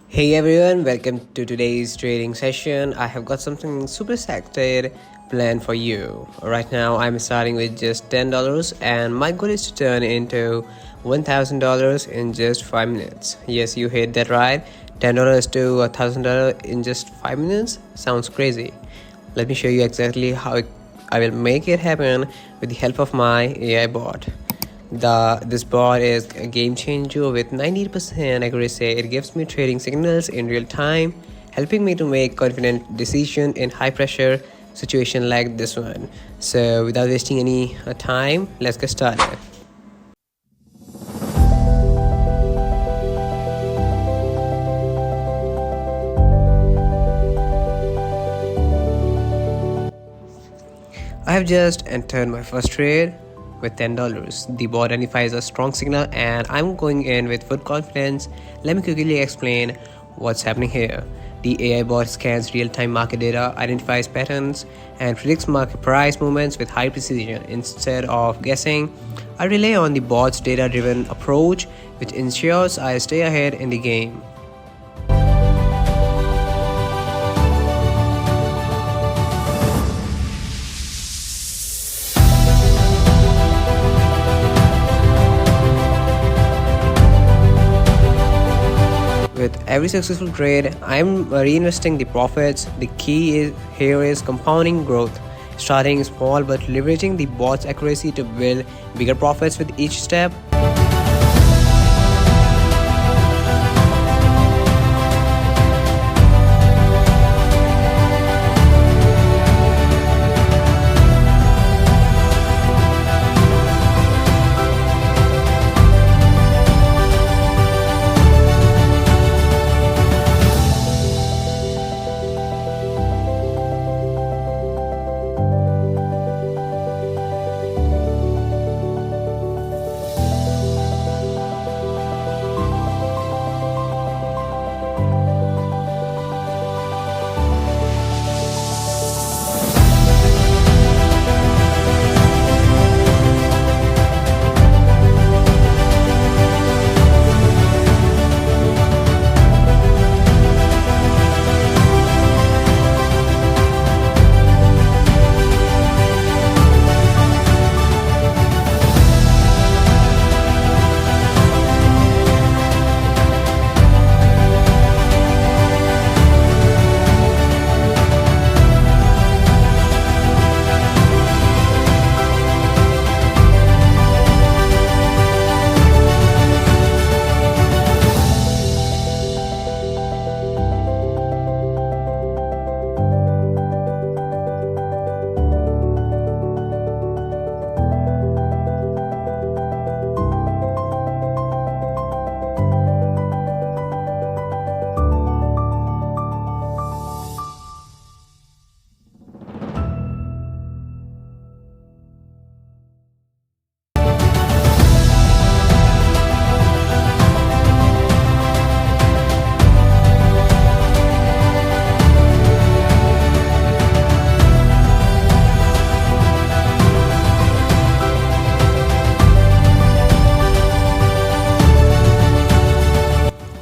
Hey everyone, welcome to today's trading session. I have got something super excited planned for you. Right now I'm starting with just $10 and my goal is to turn into $1,000 in just 5 minutes. Yes, you heard that right. $10 to $1,000 in just 5 minutes? Sounds crazy. Let me show you exactly how I will make it happen with the help of my AI bot. This bot is a game changer with 90% accuracy. It gives me trading signals in real time, helping me to make confident decisions in high pressure situation like this one. So without wasting any time, let's get started. I have just entered my first trade with $10. The bot identifies a strong signal and I'm going in with full confidence. Let me quickly explain what's happening here. The AI bot scans real-time market data, identifies patterns, and predicts market price movements with high precision. Instead of guessing, I rely on the bot's data-driven approach, which ensures I stay ahead in the game. With every successful trade, I'm reinvesting the profits. The key here is compounding growth, starting small but leveraging the bot's accuracy to build bigger profits with each step.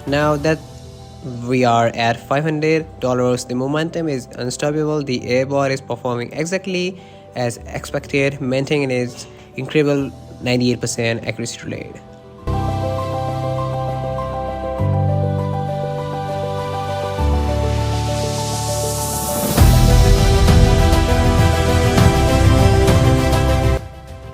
Now that we are at $500, the momentum is unstoppable. The AI bot is performing exactly as expected, maintaining its incredible 98% accuracy rate.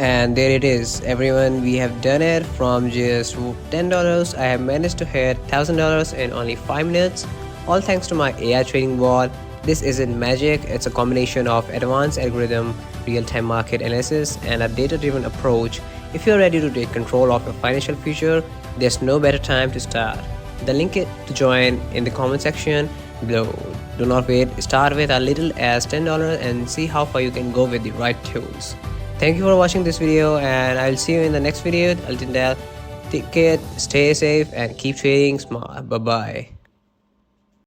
And there it is, everyone, we have done it. From just $10 I have managed to hit $1,000 in only 5 minutes, all thanks to my AI trading bot. This isn't magic, it's a combination of advanced algorithm, real-time market analysis, and a data-driven approach. If you're ready to take control of your financial future, there's no better time to start. The link to join in the comment section below. Do not wait, start with as little as $10 and see how far you can go with the right tools. Thank you for watching this video and I'll see you in the next video. Until then, take care, stay safe and keep trading smart. Bye bye.